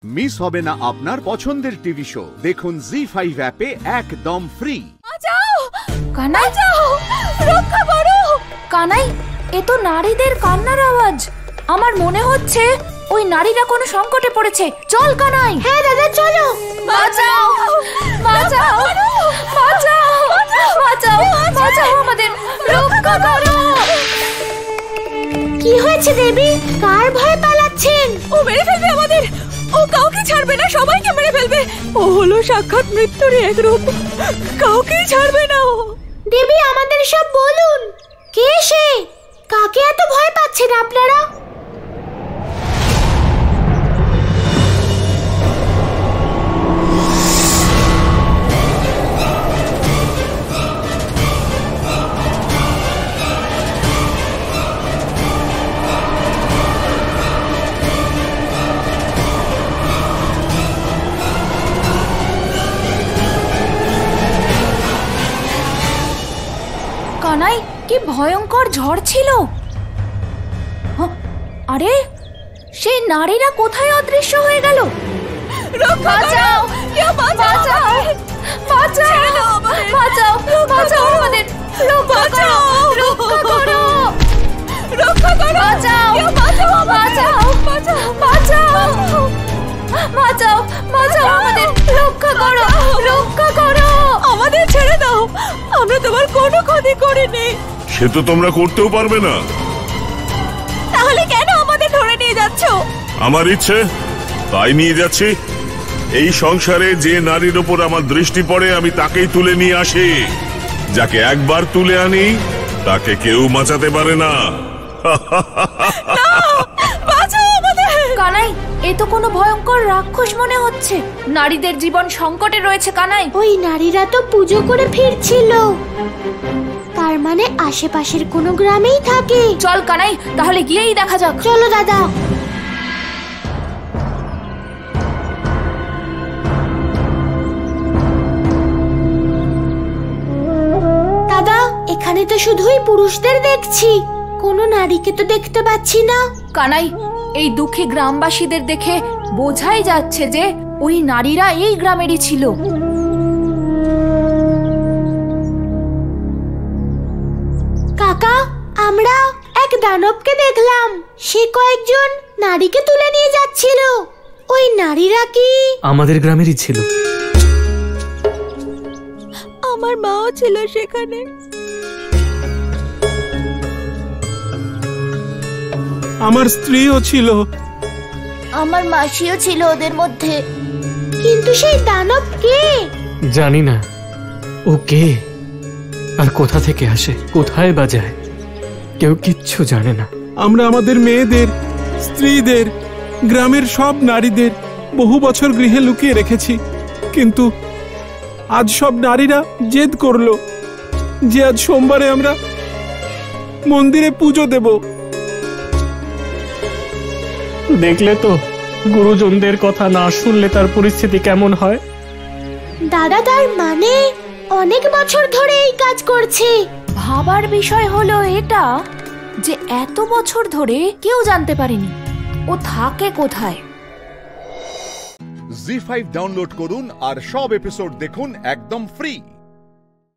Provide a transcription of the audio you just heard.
Miss হবে না আপনার পছন্দের টিভি শো। দেখুন জি5 অ্যাপে একদম ফ্রি। কানাই যাও, রক্ষা করো। কানাই, এ তো নারীদের কান্নার আওয়াজ। আমার মনে হচ্ছে ওই নারীরা কোনো সংকটে পড়েছে। চল কানাই। হ্যাঁ দাদা চলো। বাঁচাও, বাঁচাও, বাঁচাও, বাঁচাও, বাঁচাও, আমাদের রক্ষা করো। কি হয়েছে দেবী? কার ভয়ে পালাচ্ছেন? ও মেরে ফেলবে আমাদের। ও কাউকে ছাড়বে না, সবাইকে মেরে ফেলবে। ও হলো সাক্ষাৎ মৃত্যুর এক রূপ, কাউকেই ছাড়বে না ও। দেবী আমাদের সব বলুন, কে সে? কাকে এত ভয় পাচ্ছেন আপনারা? কানাই, কি ভয়ঙ্কর ঝড় ছিল। আরে সেই নারীরা কোথায় অদৃশ্য হয়ে গেল? বাঁচাও, কেউ বাঁচাও, বাঁচাও, বাঁচাও, বাঁচাও, আমাদের রক্ষা করো, রক্ষা করো, রক্ষা করো, বাঁচাও, বাঁচাও, বাঁচাও, বাঁচাও, বাঁচাও, বাঁচাও, আমাদের রক্ষা করো, রক্ষা করো। আমাদের ছেড়ে দাও, আমরা তোমার কোনো ক্ষতি করিনি। সে তো তোমরা করতেও পারবে না। তাহলে কেন আমাদের ধরে নিয়ে যাচ্ছ? আমার ইচ্ছে তাই নিয়ে যাচ্ছি। এই সংসারে যে নারীর ওপর আমার দৃষ্টি পড়ে আমি তাকেই তুলে নিয়ে আসি। যাকে একবার তুলে আনি তাকে কেউ বাঁচাতে পারে না। কানাই, এ তো কোনো ভয়ঙ্কর রাক্ষস মনে হচ্ছে। নারীদের জীবন সংকটে রয়েছে কানাই। ওই নারীরা তো পুজো করে ফিরছিল, তার মানে আশেপাশের কোনো গ্রামেই থাকে। চল কানাই, তাহলে গিয়েই দেখা যাক। চলো দাদা। দাদা, এখানে তো শুধুই পুরুষদের দেখছি, কোনো নারীকে তো দেখতে পাচ্ছি না। কানাই, এই দুঃখী গ্রামবাসীদের দেখে বোঝাই যাচ্ছে যে ওই নারীরা এই গ্রামেরই ছিল। কাকা, আমরা এক দানবকে দেখলাম, সে কয়েকজন নারীকে তুলে নিয়ে যাচ্ছিল। ওই নারীরা কি আমাদের গ্রামেরই ছিল? আমার মাও ছিল সেখানে। আমার স্ত্রীও ছিল। আমার মাসিও ছিল ওদের মধ্যে। কিন্তু সেই দানব কে? জানি না ও কে আর কোথা থেকে আসে, কোথায় বা যায়, কেউ কিচ্ছু জানে না। আমরা আমাদের মেয়েদের, স্ত্রীদের, গ্রামের সব নারীদের বহু বছর গৃহে লুকিয়ে রেখেছি, কিন্তু আজ সব নারীরা জেদ করলো যে আজ সোমবারে আমরা মন্দিরে পুজো দেব। দেখলে তো, গুরুজনদের কথা না শুনলে তার পরিস্থিতি কেমন হয়। দাদা, তার মানে অনেক বছর ধরে এই কাজ করছে। ভাবার বিষয় হলো এটা যে এত বছর ধরে কেউ জানতে পারেনি ও থাকে কোথায়। জি5 ডাউনলোড করুন আর সব এপিসোড দেখুন একদম ফ্রি।